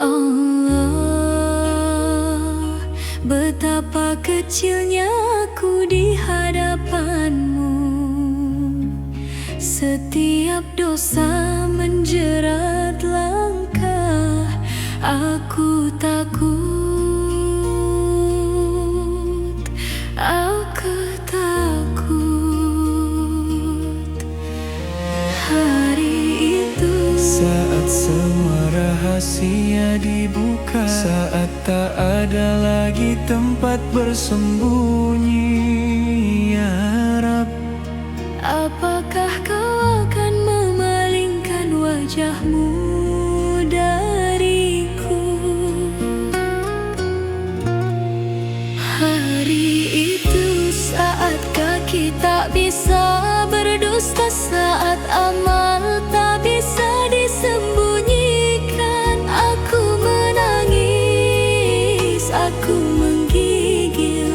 Allah, betapa kecilnya aku di hadapanmu. Setiap dosa menjerat langkah, aku takut, aku takut. Hari itu saat semua rahasia dibuka, saat tak ada lagi tempat bersembunyi, ya Rab, apakah kau akan memalingkan wajahmu dariku? Hari itu saat kaki tak bisa berdusta, saat amal tak bisa disembunyikan, aku menangis, aku menggigil,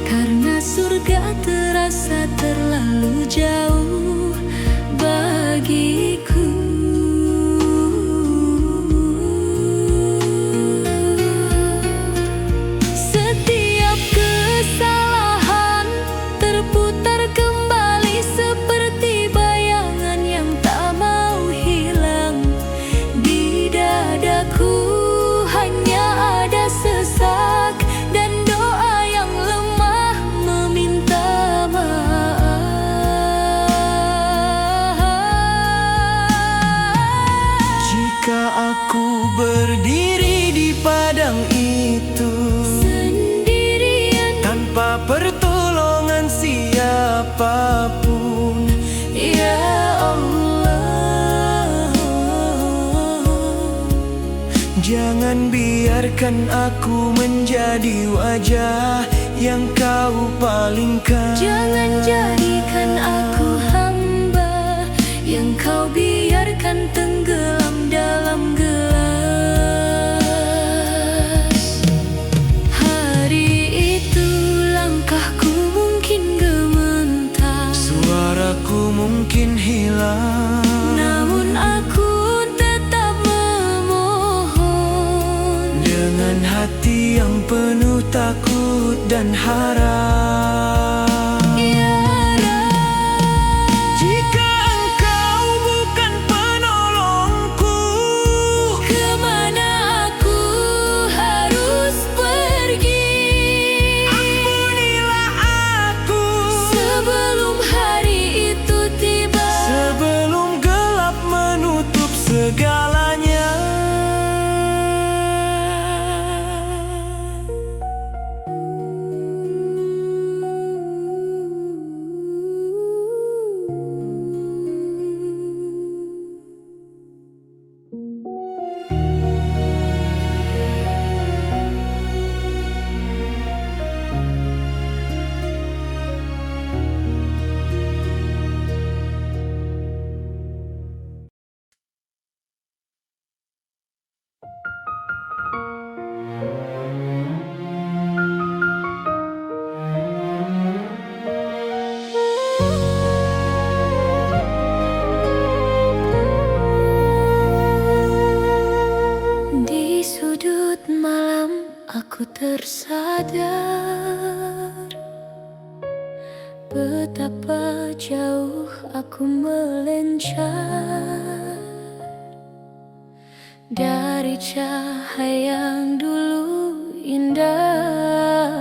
karena surga terasa terlalu jauh bagiku. Setiap kesalahan terputar kembali seperti bayangan yang tak mau hilang. Di dadaku hanya ada sesak dan doa yang lemah meminta maaf. jika aku berdiri di padang itu Sendirian, tanpa pertolongan siapapun, ya Allah, jangan biarkan aku menjadi wajah yang kau palingkan. jangan jadikan aku hamba yang kau biarkan tenggelam dalam gelas. Hari itu langkahku mungkin gementar, Suaraku mungkin hilang, namun aku tetap memohon dengan hati yang penuh takut dan harap. Ya Rab, Jika engkau bukan penolongku, kemana aku harus pergi? ampunilah aku Sebelum hari itu tiba, sebelum gelap menutup segalanya. di sudut malam aku tersadar betapa jauh aku melencar dari cahaya yang dulu indah.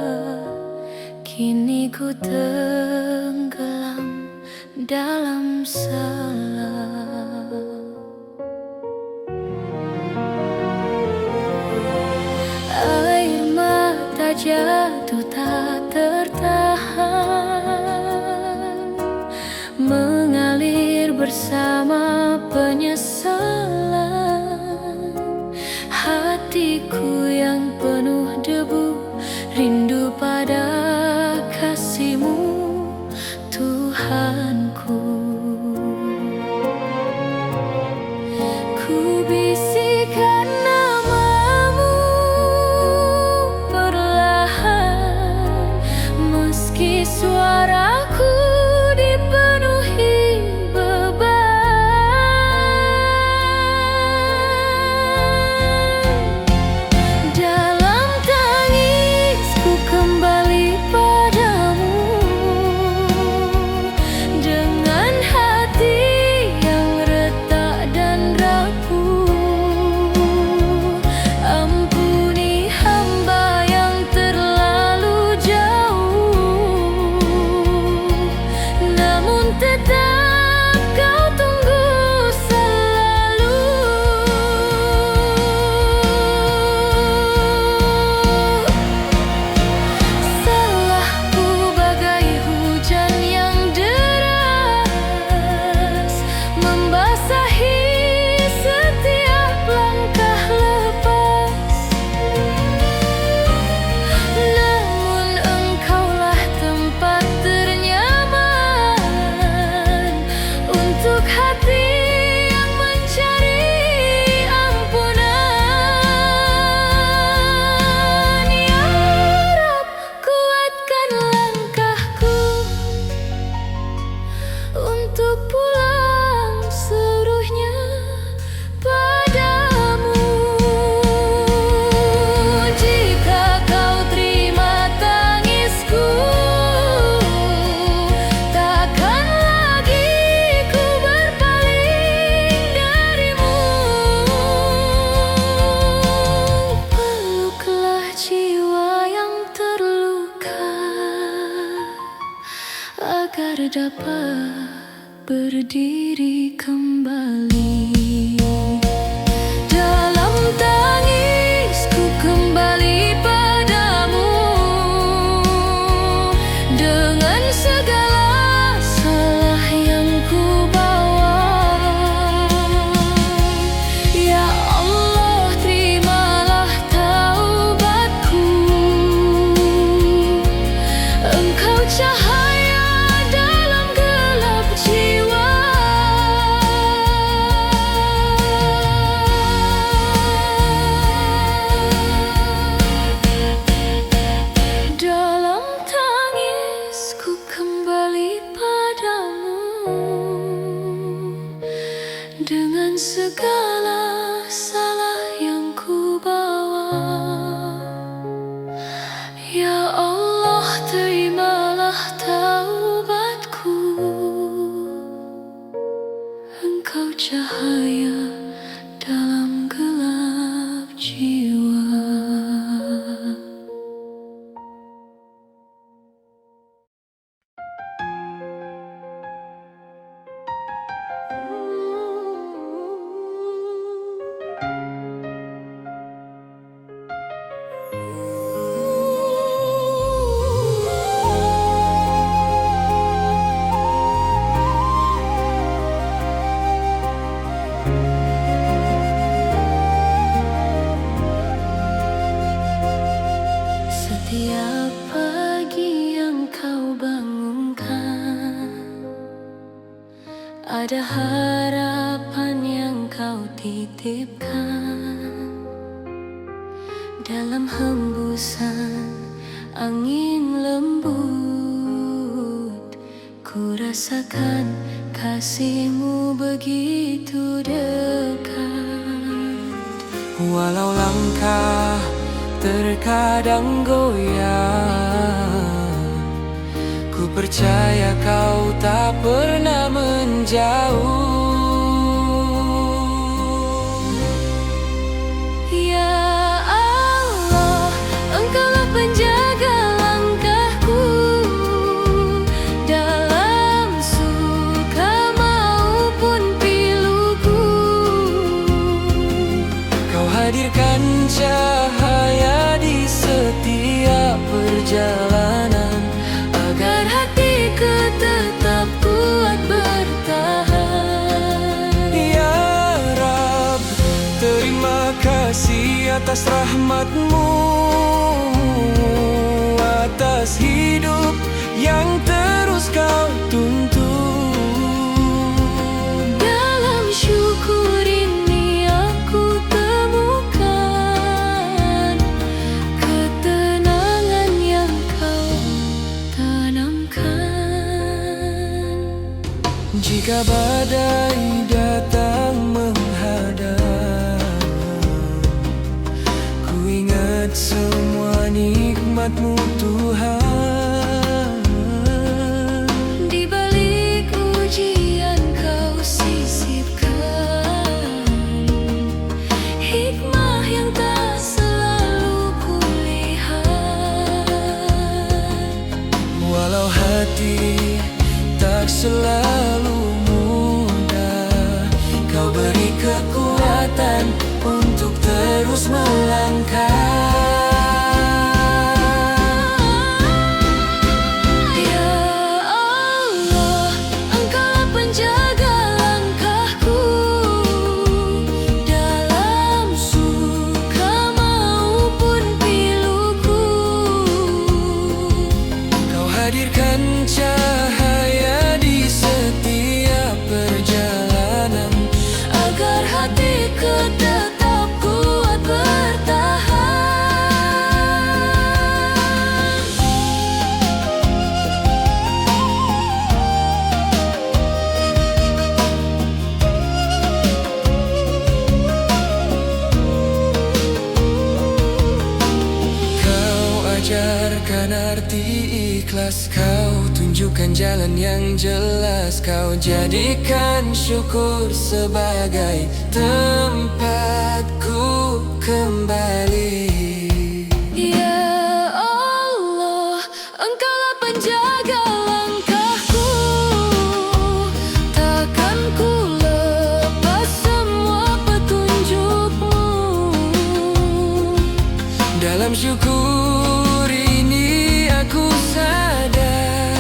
Kini ku tenggelam dalam salah. Air mata jatuh tak tertahan, mengalir bersama penyesalan. Hatiku yang penuh debu, rindu pada kasih-Mu, Tuhanku. Ku bisikan nama-Mu perlahan, meski suaraku dipenuhi beban. dapat berdiri kembali. Dalam tangisku kembali padamu, dengan segala salah yang ku bawa. Ya Allah, terimalah taubatku. Engkau cahaya dalam gelap jiwa. Dalam tangisku kembali padamu, dengan segala salah yang ku bawa. Ya Allah, terimalah taubatku. Engkau cahaya dalam gelap jiwa. Setiap pagi yang kau bangunkan, ada harapan yang kau titipkan. Dalam hembusan angin lembut, ku rasakan kasih-Mu begitu dekat. Walau langkah terkadang goyang, ku percaya Kau tak pernah menjauh. Ya Allah, Engkaulah penjaga langkahku, dalam suka maupun piluku. Kau hadirkan cahaya di setiap perjalanan, agar hatiku tetap kuat bertahan. Ya Rab, terima kasih atas rahmat-Mu, atas hidup yang terus Kau tuntun. Dalam syukur ini aku temukan ketenangan yang Kau tanamkan. Jika badai datang menghadang, ku ingat semua nikmat-Mu Tuhan. Di balik ujian Kau sisipkan hikmah yang tak selalu kulihat. Walau hati tak selalu mudah, Kau beri kekuatan untuk terus melangkah. Ya Allah, Engkaulah penjaga langkahku, dalam suka maupun piluku. Kau hadirkan cahaya di setiap perjalanan, agar hatiku tetap kuat bertahan. Kau ajarkan arti ikhlas, Kau tunjukkan jalan yang jelas. Kau jadikan syukur sebagai tempatku kembali. Ya Allah, Engkaulah penjaga langkahku, Dalam syukur ini aku sadar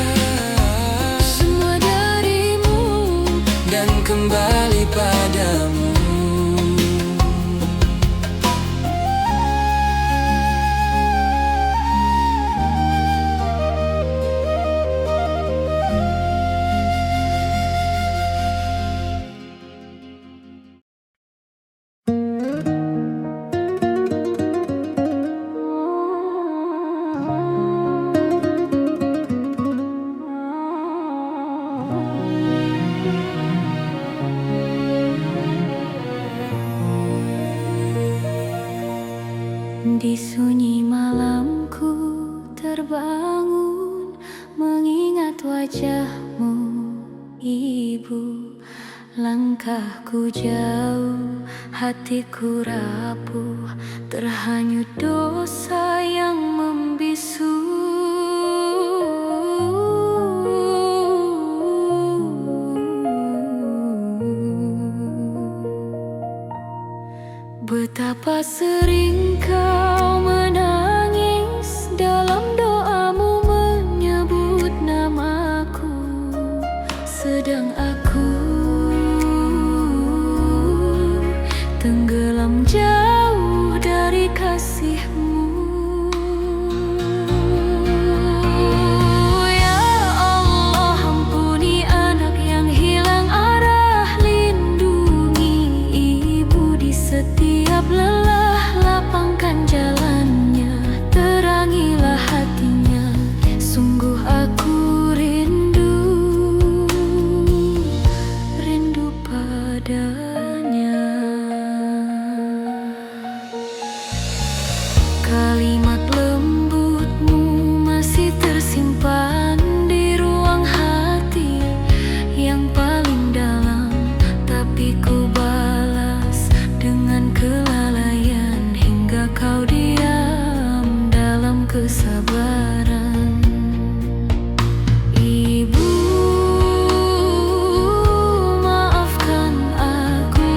semua darimu dan kembali padamu. Di sunyi malamku terbangun, mengingat wajahmu, Ibu. Langkahku jauh, hatiku rapuh, terhanyut dosa yang membisu. Betapa sering kau menangis dalam doamu menyebut namaku, sedang aku tenggelam jauh dari kasih-Mu. Ya Allah, ampuni anak yang hilang arah, lindungi ibu di setiap lelah, lapangkan jalannya, terangilah hatinya. Sungguh aku rindu padanya. Kalimat lembutmu masih tersimpan di ruang hati yang paling dalam, tapi ku balas dengan kelalaian hingga kau diam dalam kesabaran. Ibu, maafkan aku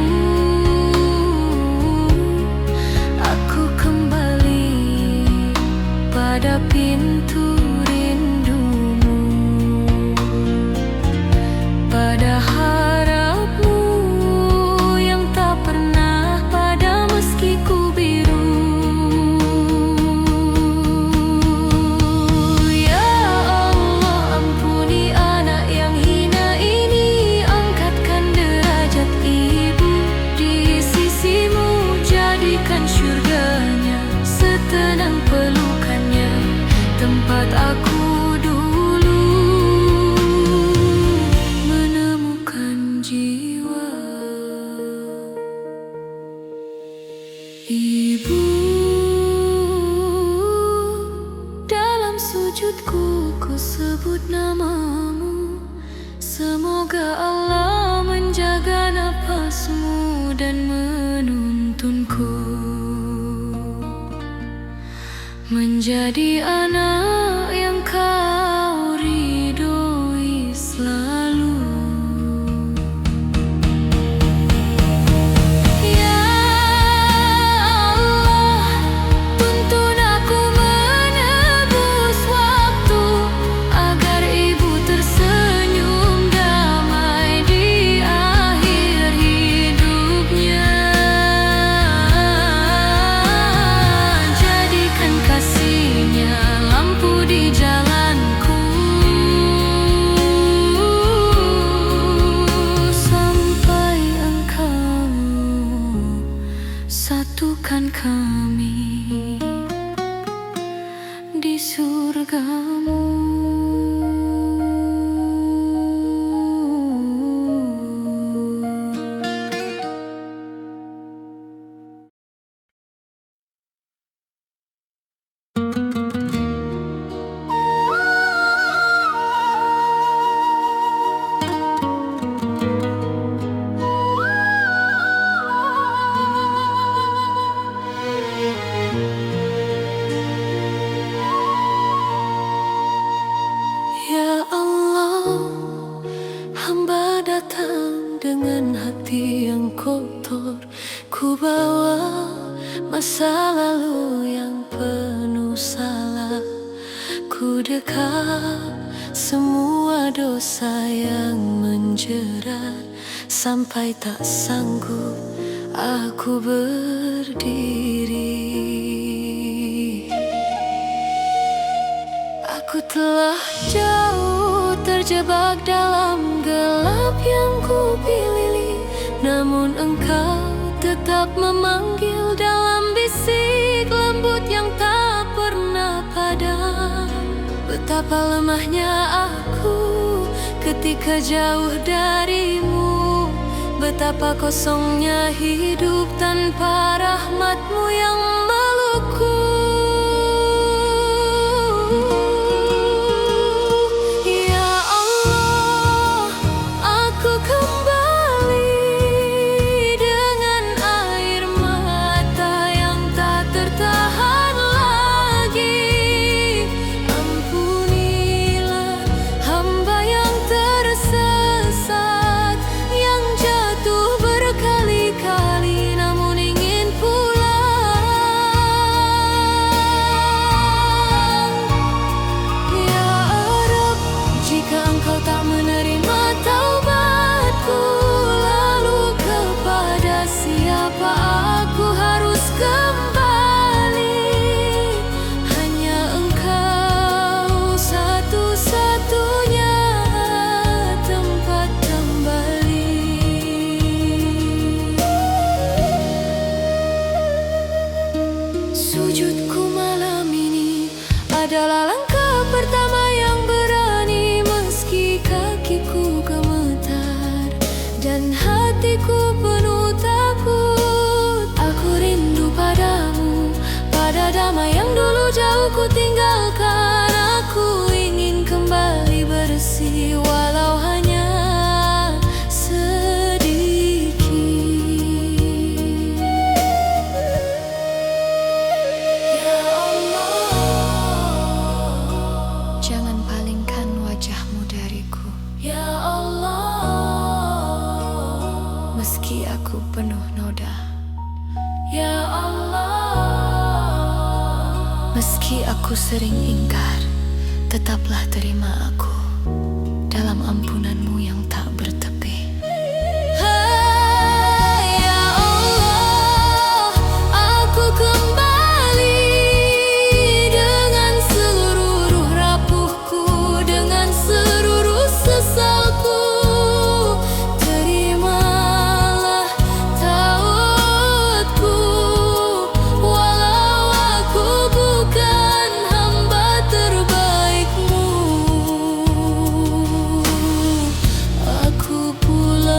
kembali pada pintu rindumu, pada harapmu yang tak pernah pada meski ku biru. Ya Allah, ampuni anak yang hina ini, angkatkan derajat ibu di sisimu, jadikan syurganya setenang pelukannya, tempat aku dulu menemukan jiwa. Ibu, dalam sujudku ku sebut namamu, semoga Allah menjaga napasmu dan menuntunku menjadi anak yang kau ridhoi selalu. Ya Allah, tuntun aku menebus waktu agar ibu tersenyum damai di akhir hidupnya. Jadikan kasihnya lampu di jalanku, sampai Engkau satukan kami di surga-Mu. Ya Allah, hamba datang dengan hati yang kotor, ku bawa masa lalu yang penuh salah. Ku dekap semua dosa yang menjerat, sampai tak sanggup aku berdiri. Aku telah jauh terjebak dalam gelap yang ku pilih, namun engkau tetap memanggil dalam bisik lembut yang tak pernah padam. Betapa lemahnya aku ketika jauh darimu, betapa kosongnya hidup tanpa rahmatmu yang melukku. Ya Allah, aku kembali dengan air mata yang tak tertahan lagi. Ampunilah hamba yang tersesat, yang jatuh berkali-kali namun ingin pulang. Ya Rabb, jika engkau tak menerima taubatku, lalu kepada siapa aku harus kembali? Hanya engkau satu-satunya tempat kembali. Sujudku malam ini adalah langkah pertama yang berani, meski kakiku gemetar dan hatiku penuh takut. Aku rindu padamu, pada damai yang dulu jauh ku tinggalkan. Aku ingin kembali bersih walau hanya sedikit. Ya Allah, jangan palingkan wajahmu dariku. Ya Allah, meski aku penuh noda. Ya Allah, meski aku sering ingkar, tetaplah terima aku dalam ampunanmu yang tak bertepi. Hai ya Allah, aku kembali dengan seluruh rapuhku, dengan seluruh sesalku. Terimalah taubatku, walau aku bukan hamba terbaikmu. Aku pulang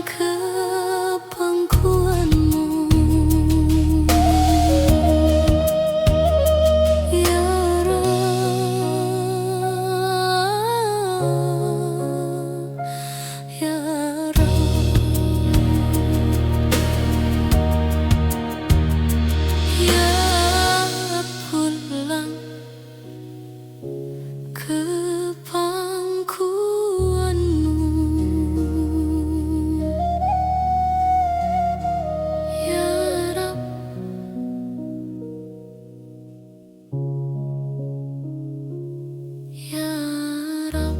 ke pangkuanmu. Ya Rabb, ya Rabb, ya pulang ke pangkuanmu. Ya Rabb, ya Rabb.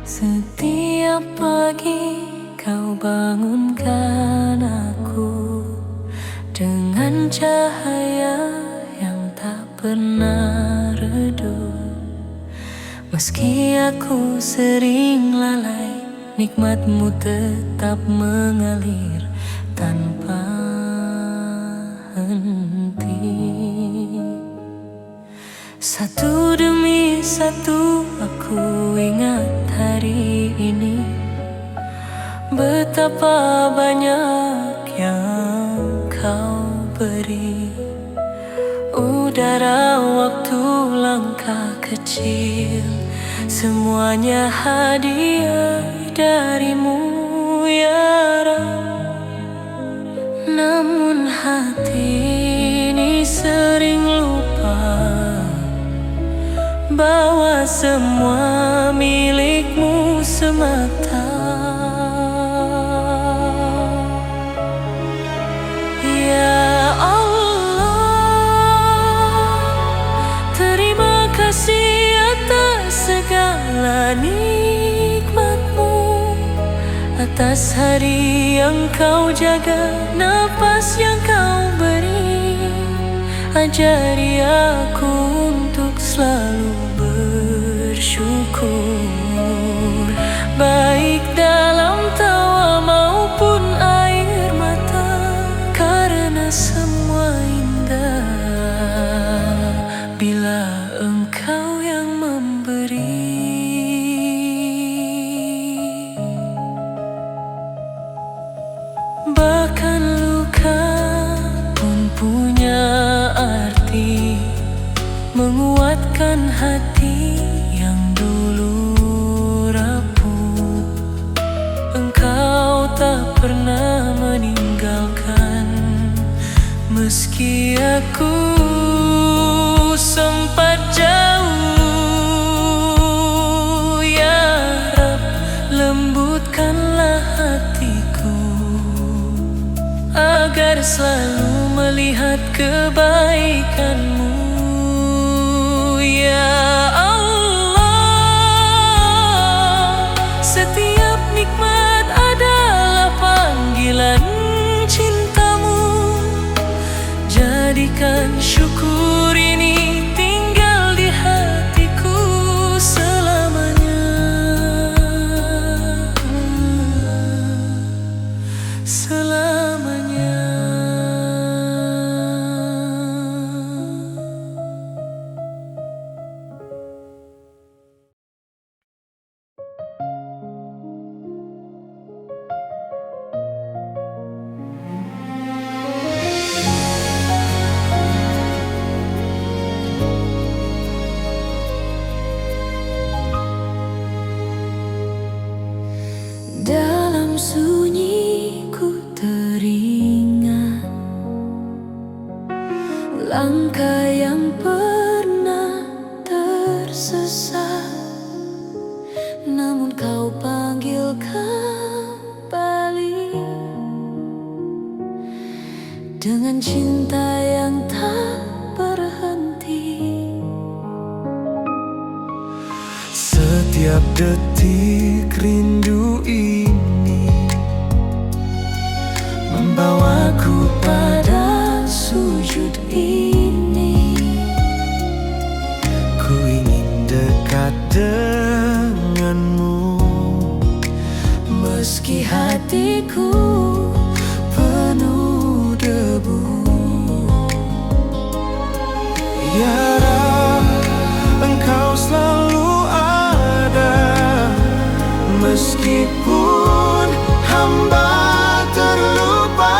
Setiap pagi kau bangunkan aku dengan cahaya yang tak pernah redup. Meski aku sering lalai, nikmatmu tetap mengalir tanpa henti. Satu demi satu aku ingat hari ini, betapa banyak yang beri udara, waktu, langkah kecil, semuanya hadiah darimu ya Rab. Namun hati ini sering lupa bahwa semua milikmu semata. Ya Allah, terima kasih atas segala nikmat-Mu, atas hari yang Kau jaga, napas yang Kau beri. Ajari aku untuk selalu bersyukur, baik dalam tawa maupun air mata, karena semua indah bila Engkau yang memberi. Bahkan luka pun punya arti, menguatkan hati yang dulu rapuh. Engkau tak pernah meninggalkan, meski aku sempat jauh. Ya Rab, lembutkanlah hatiku agar selalu melihat kebaikan-Mu. Ya Allah, setiap nikmat adalah panggilan cinta-Mu. Jadikan syukur ini tinggal di hatiku selamanya. Selamanya. Dalam sunyi ku teringat langkah yang pernah tersesat, namun Kau panggil kembali dengan cinta yang tak berhenti. Setiap detik rindu ini membawaku Pada sujud ini ku ingin dekat denganmu, meski hatiku penuh debu. Ya Rab, Engkau selalu ada, meskipun hamba terlupa.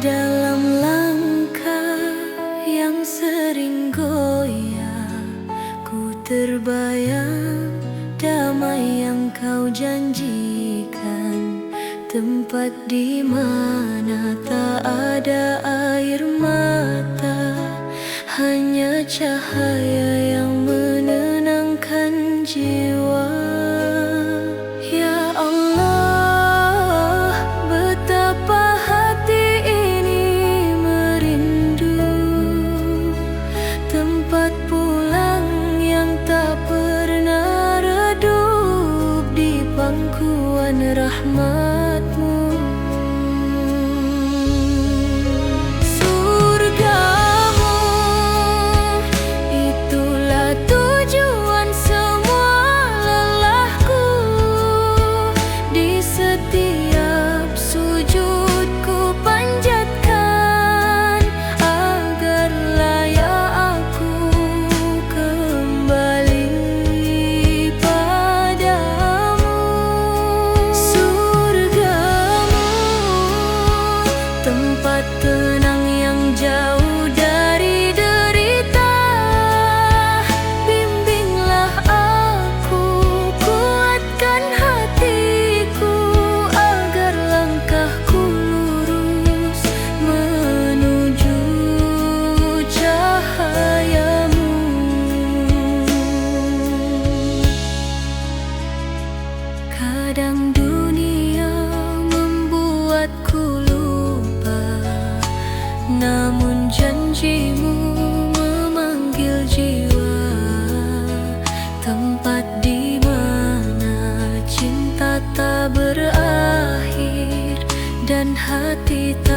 Dalam langkah yang sering goyah, ku terbayang damai yang kau janjikan. Tempat di mana tak ada air mata, hanya cahaya yang menenangkan jiwa. Ya Allah, betapa hati ini merindu tempat pulang yang tak pernah redup di pangkuan rahmat. Tempat tenang yang jauh dari derita, bimbinglah aku, kuatkan hatiku, agar langkahku lurus menuju cahayamu. Kadang dunia membuatku namun janjimu memanggil jiwa, tempat di mana cinta tak berakhir dan hati tak